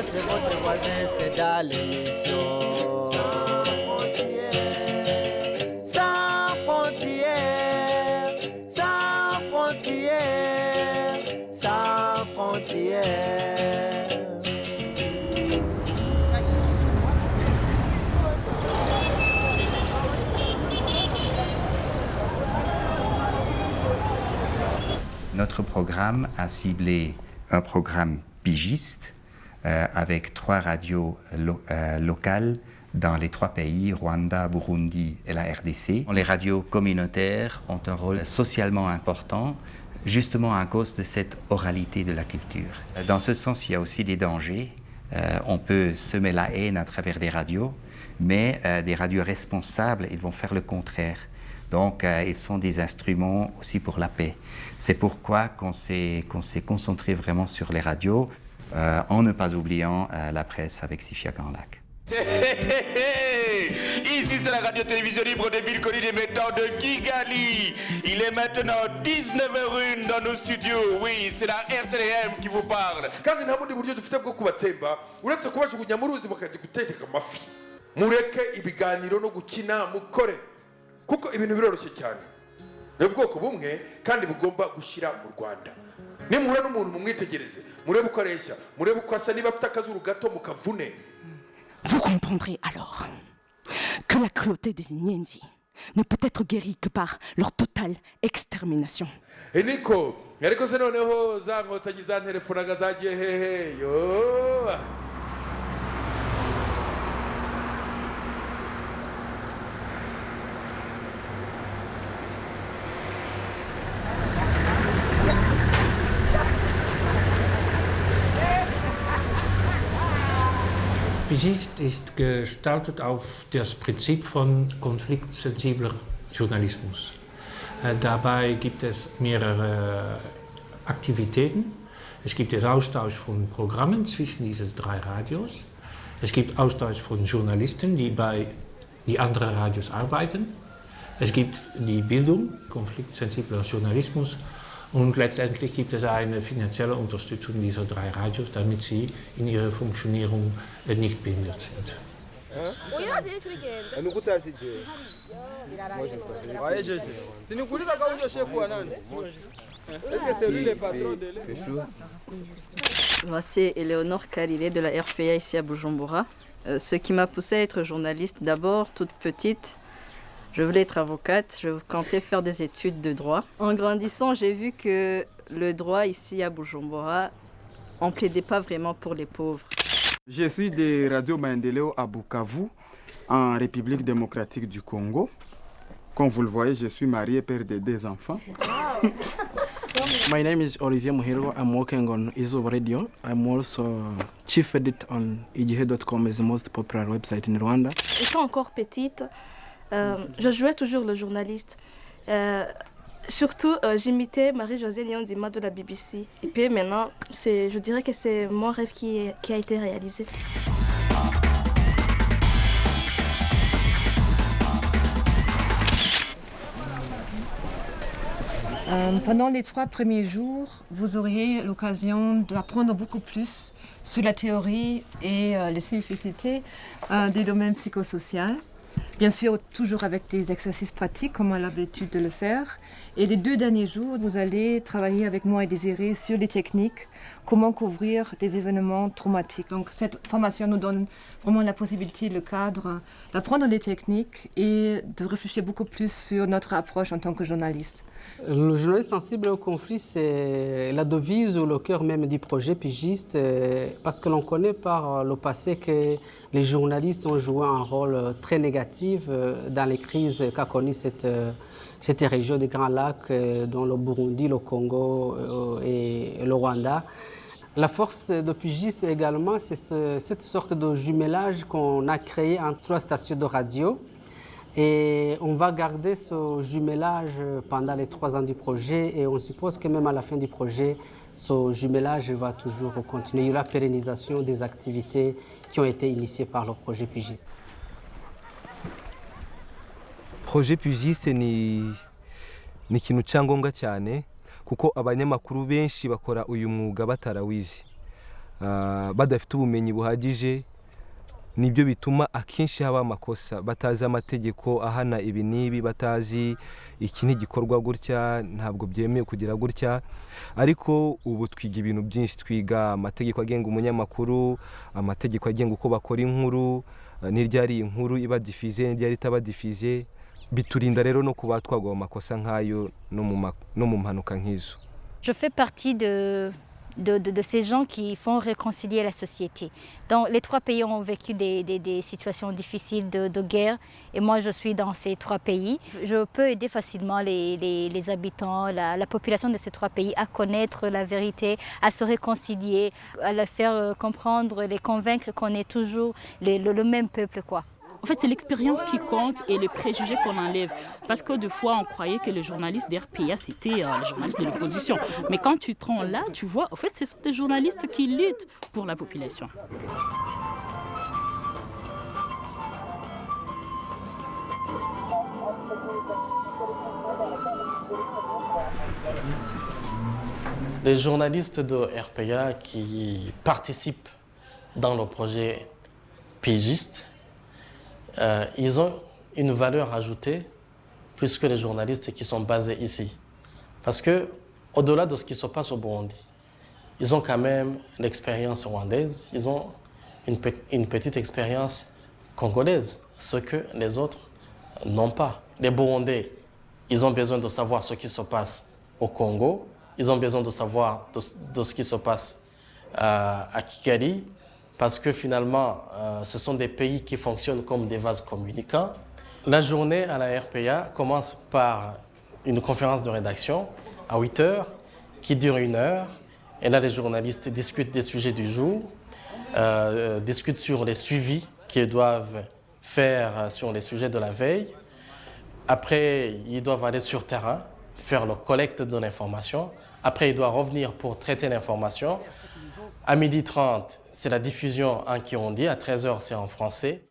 connaître votre voisin, c'est dans l'émission. Sans frontières, sans frontières, sans frontières, sans frontières. Notre programme a ciblé un programme pigiste avec 3 radios locales dans les 3 pays, Rwanda, Burundi et la RDC. Les radios communautaires ont un rôle socialement important, justement à cause de cette oralité de la culture. Dans ce sens, il y a aussi des dangers. On peut semer la haine à travers des radios, mais des radios responsables, ils vont faire le contraire. Donc, ils sont des instruments aussi pour la paix. C'est pourquoi qu'on s'est concentré vraiment sur les radios, en ne pas oubliant la presse avec Sifia Ganlac. Ici, c'est la radio-télévision libre de ville connue des méthodes de Kigali. Il est maintenant 19h01 dans nos studios. Oui, c'est la RTM qui vous parle. Kandi nta bundi buryo dufite bwo kubatsemba uretse kubajugunya mu ruzi bakazi gutekeka amafi. Mureke ibiganiro no gukina mukore kuko ibintu biroroshye cyane. Ni ubwoko bumwe kandi bugomba gushyira mu Rwanda. Nimuhura n'umuntu mumwitegereze, murebe uko areshya, murebe uko asa, niba afite akazuru gato mukavune. Vous comprendrez alors que la cruauté des Nyenzi ne peut être guérie que par leur totale extermination. Eniko, ariko se noneho za nkotanyi za telefonaga zagiye hehe yo. Pigist ist gestaltet auf das Prinzip von konfliktsensibler Journalismus. Dabei gibt es mehrere Aktivitäten. Es gibt den Austausch von Programmen zwischen diesen 3 Radios. Es gibt Austausch von Journalisten, die bei die anderen Radios arbeiten. Es gibt die Bildung, konfliktsensibler Journalismus. Und letztendlich gibt es eine finanzielle Unterstützung dieser 3 Radios, damit sie in ihrer Funktionierung nicht behindert sind. Moi, c'est Éléonore Kalilé de la RPA ici à Bujumbura. Ce qui m'a poussée à être journaliste, d'abord, toute petite, je voulais être avocate, je comptais faire des études de droit. En grandissant, j'ai vu que le droit ici à Bujumbura, on ne plaidait pas vraiment pour les pauvres. Je suis de Radio Maendeleo à Bukavu, en République démocratique du Congo. Comme vous le voyez, je suis marié, père de 2 enfants. My name is Olivier Muhirwa. I'm working on Izuba Radio. I'm also chief edit on igihe.com, is the most popular website in Rwanda. Étant encore petite, je jouais toujours le journaliste. Surtout, j'imitais Marie-Josée Nyonzima de la BBC. Et puis maintenant, je dirais que c'est mon rêve qui a été réalisé. Pendant les 3 premiers jours, vous aurez l'occasion d'apprendre beaucoup plus sur la théorie et les spécificités des domaines psychosociaux. Bien sûr, toujours avec des exercices pratiques, comme on a l'habitude de le faire. Et les 2 derniers jours, vous allez travailler avec moi et Désiré sur les techniques, comment couvrir des événements traumatiques. Donc cette formation nous donne vraiment la possibilité, le cadre, d'apprendre les techniques et de réfléchir beaucoup plus sur notre approche en tant que journaliste. Le journaliste sensible au conflit, c'est la devise ou le cœur même du projet Pigiste, parce que l'on connaît par le passé que les journalistes ont joué un rôle très négatif dans les crises qu'a connues cette région des Grands Lacs, dont le Burundi, le Congo et le Rwanda. La force de Pigiste également, c'est cette sorte de jumelage qu'on a créé entre 3 stations de radio. Et on va garder ce jumelage pendant les 3 ans du projet et on suppose que même à la fin du projet, ce jumelage va toujours continuer. Il y aura pérennisation des activités qui ont été initiées par le projet Pigiste. Projet Pigiste ni ikintu cyangombwa cyane kuko abanyamakuru benshi bakora uyu mwuga batarawizi. badafite ubumenyi buhagije nibyo bituma akenshi haba amakosa batazi amategeko ahana ibi nibi batazi iki n'igikorwa gutya ntabwo byemewe kugira gutya ariko ubu twiga ibintu byinshi twiga amategeko agenga umunyamakuru amategeko agenga uko bakora inkuru n'iryari inkuru iba diffusée n'iryari itaba diffusée biturinda rero no kuba twagwa amakosa nkayo no mu mpanuka nk'izo. Je fais partie de ces gens qui font réconcilier la société. Donc, les 3 pays ont vécu des situations difficiles de guerre et moi je suis dans ces 3 pays. Je peux aider facilement les habitants, la population de ces 3 pays à connaître la vérité, à se réconcilier, à leur faire comprendre, les convaincre qu'on est toujours le même peuple, quoi. En fait, c'est l'expérience qui compte et les préjugés qu'on enlève. Parce que des fois, on croyait que les journalistes d'RPA, c'était les journalistes de l'opposition. Mais quand tu te rends là, tu vois, en fait, ce sont des journalistes qui luttent pour la population. Les journalistes de RPA qui participent dans le projet pigiste, ils ont une valeur ajoutée plus que les journalistes qui sont basés ici. Parce que, au-delà de ce qui se passe au Burundi, ils ont quand même l'expérience rwandaise, ils ont une petite expérience congolaise, ce que les autres n'ont pas. Les Burundais, ils ont besoin de savoir ce qui se passe au Congo, ils ont besoin de savoir de ce qui se passe à Kigali, parce que finalement, ce sont des pays qui fonctionnent comme des vases communicants. La journée à la RPA commence par une conférence de rédaction à 8 h, qui dure 1 heure. Et là, les journalistes discutent des sujets du jour, discutent sur les suivis qu'ils doivent faire sur les sujets de la veille. Après, ils doivent aller sur terrain, faire la collecte de l'information. Après, ils doivent revenir pour traiter l'information. À 12h30, c'est la diffusion en Kirundi. À 13 h, c'est en français.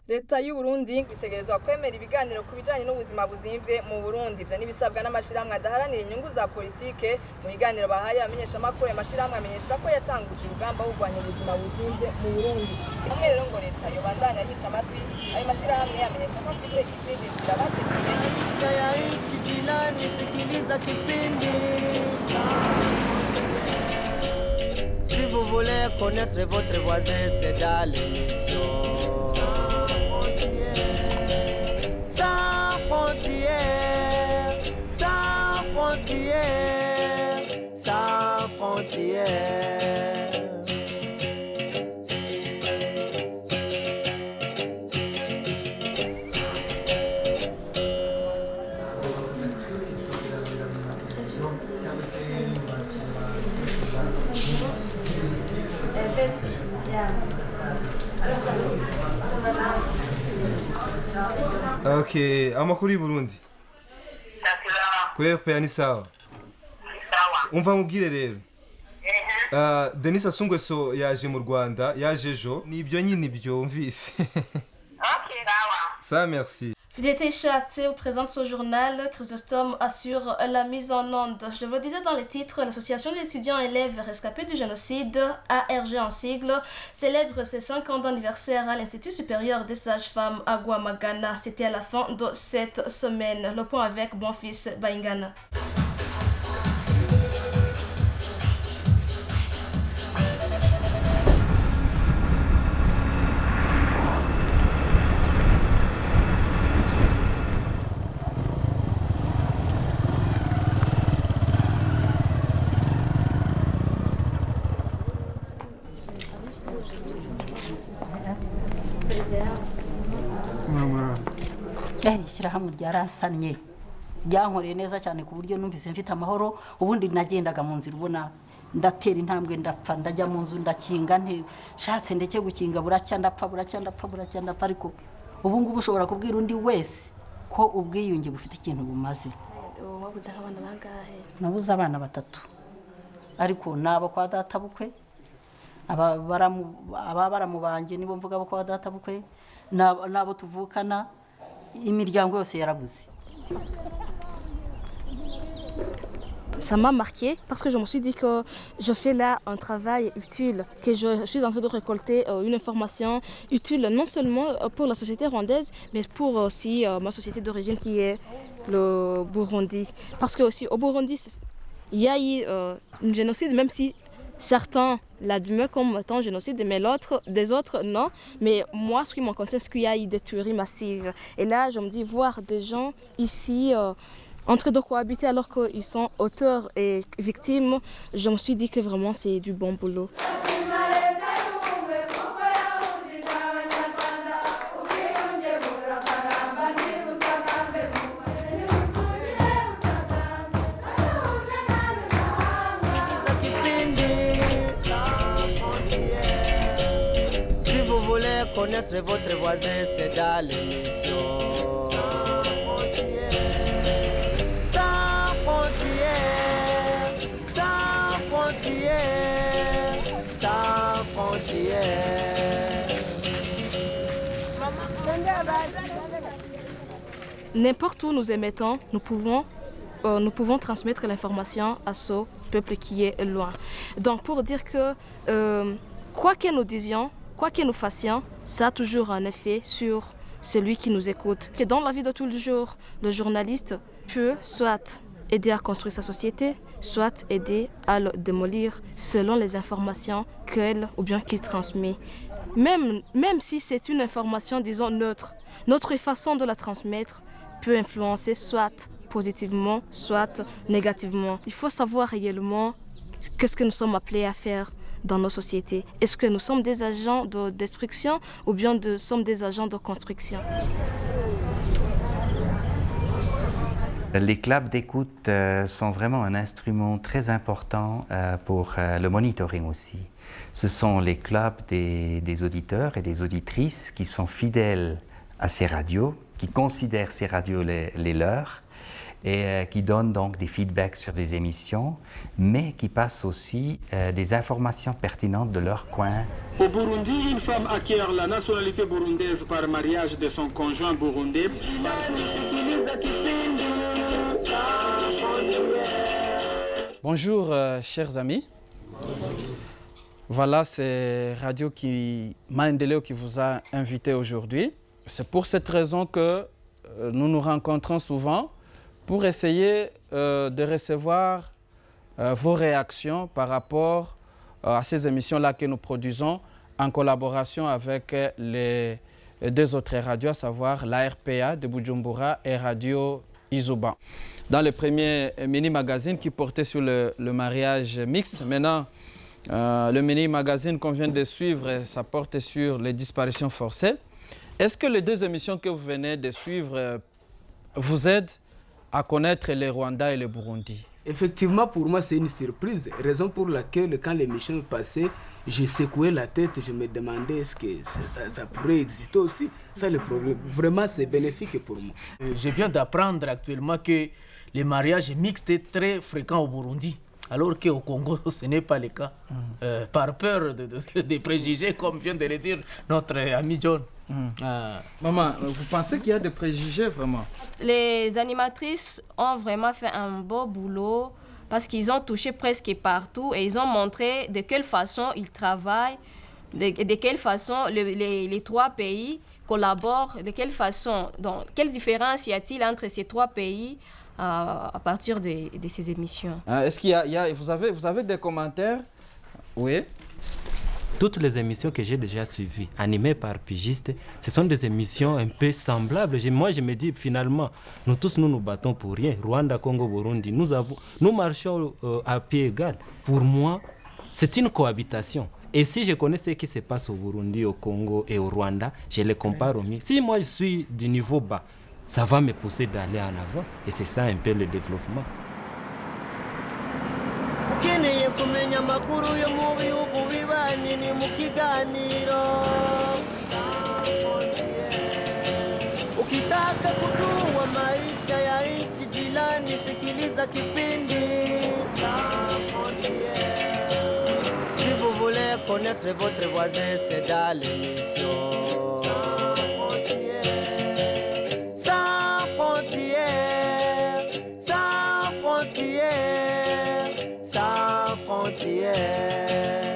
Leta y'u Burundi itegerezwa kwemera ibiganiro ku bijanye n'ubuzima buzimvye mu Burundi ivyo nibisabwa n'amashirahamwe adaharanira inyungu za politike mu biganiro bahaye abamenyeshamakuru amashirahamwe amenyesha ko yatanguje urugamba wo kurwanya ubuzima buzimvye mu Burundi hamwe rero ngo leta yobandanya yica amatwi ayo mashirahamwe yamenyesha ko afite izindi nzira bateguye ya nchi jirani sikiliza kipindi. Si vous voulez connaître votre voisin c'est dans l'émission Sans frontières, sans frontières, sans frontières. Okay, amakuru y'u Burundi. Kuri RPA ni sawa. Umva mubwire rero. Denis Sassou Nguesso yaje mu Rwanda, yaje ejo, nibyo nyine byumvise. Okay, sawa. Ça, merci. Fidélité Chatse vous présente ce journal. Chrysostome assure la mise en onde. Je le disais dans les titres, l'association des étudiants élèves rescapés du génocide, ARG en sigle, célèbre ses 50 ans d'anniversaire à l'Institut supérieur des sages-femmes à Guamagana. C'était à la fin de cette semaine. Le point avec Bonfils Baingana. Ishyirahamwe ryaransannye ryankoreye neza cyane ku buryo numvise mfite amahoro ubundi nagendaga mu nzira ubona ndatera intambwe ndapfa ndajya mu nzu ndakinga nte shatse ndeke gukinga buracya ndapfa ariko ubu ngubu ushobora kubwira undi wese ko ubwiyunge bufite ikintu bumaze. Wabuze abana bangahe? Nabuze abana 3 ariko nabo kwa data bukwe aba baramubanje nibo mvuga abo kwa data bukwe nabo tuvukana imiryango yose yarabuze. ça m'a marqué parce que je me suis dit que je fais là un travail utile, que je suis en train de récolter une information utile non seulement pour la société rwandaise, mais pour aussi ma société d'origine qui est le Burundi. Parce que aussi au Burundi, il y a eu un génocide, même si certains l'admettent comme étant génocide, mais des autres non. Mais moi, ce qui me concerne, c'est qu'il y a eu des tueries massives. Et là, je me dis, voir des gens ici en train de cohabiter alors qu'ils sont auteurs et victimes, je me suis dit que vraiment c'est du bon boulot. Si vous voulez connaître votre voisin, c'est dans l'émission. N'importe où nous émettons, nous pouvons transmettre l'information à ce peuple qui est loin. Donc pour dire que quoi que nous disions, quoi que nous fassions, ça a toujours un effet sur celui qui nous écoute. Et dans la vie de tous les jours, le journaliste peut soit aider à construire sa société, soit aider à le démolir selon les informations qu'elle ou bien qu'il transmet. Même si c'est une information, disons, neutre, notre façon de la transmettre peut influencer soit positivement, soit négativement. Il faut savoir réellement qu'est-ce que nous sommes appelés à faire dans nos sociétés. Est-ce que nous sommes des agents de destruction ou bien sommes des agents de construction? Les clubs d'écoute sont vraiment un instrument très important pour le monitoring aussi. Ce sont les clubs des auditeurs et des auditrices qui sont fidèles à ces radios, qui considèrent ces radios les leurs et qui donnent donc des feedbacks sur des émissions, mais qui passent aussi des informations pertinentes de leur coin. Au Burundi, une femme acquiert la nationalité burundaise par mariage de son conjoint burundais. Bonjour chers amis. Voilà, c'est Radio Maendeleo qui vous a invité aujourd'hui. C'est pour cette raison que nous nous rencontrons souvent pour essayer de recevoir vos réactions par rapport à ces émissions-là que nous produisons en collaboration avec les deux autres radios, à savoir la RPA de Bujumbura et Radio Izuba. Dans le premier mini-magazine qui portait sur le mariage mixte, maintenant le mini-magazine qu'on vient de suivre, ça porte sur les disparitions forcées. Est-ce que les deux émissions que vous venez de suivre vous aident à connaître le Rwanda et le Burundi? Effectivement, pour moi, c'est une surprise. Raison pour laquelle, quand l'émission est passée, j'ai secoué la tête, je me demandais est-ce que ça pourrait exister aussi. Ça, le problème. Vraiment, c'est bénéfique pour moi. Je viens d'apprendre actuellement que les mariages mixtes sont très fréquents au Burundi, alors qu'au Congo, ce n'est pas le cas. Par peur des préjugés, comme vient de le dire notre ami John. Maman, vous pensez qu'il y a des préjugés vraiment? Les animatrices ont vraiment fait un beau boulot parce qu'ils ont touché presque partout et ils ont montré de quelle façon ils travaillent, de quelle façon les trois pays collaborent, de quelle façon, donc, quelle différence y a-t-il entre ces trois pays à partir de ces émissions. Est-ce qu'il y a vous avez des commentaires? Oui. Toutes les émissions que j'ai déjà suivies, animées par Pigistes, ce sont des émissions un peu semblables. Moi, je me dis, finalement, nous tous, nous nous battons pour rien. Rwanda, Congo, Burundi, nous marchons à pied égal. Pour moi, c'est une cohabitation. Et si je connais ce qui se passe au Burundi, au Congo et au Rwanda, je les compare au mien. Si moi, je suis du niveau bas, ça va me pousser d'aller en avant. Et c'est ça un peu le développement. ukeneye kumenya amakuru yo mu bihugu bibanyi ni mu kiganiro ukitaka kujua maisha ya nchi jirani sikiliza kipindi si vous voulez connaître votre voisin c'est dans l'émission Sans frontières frontières.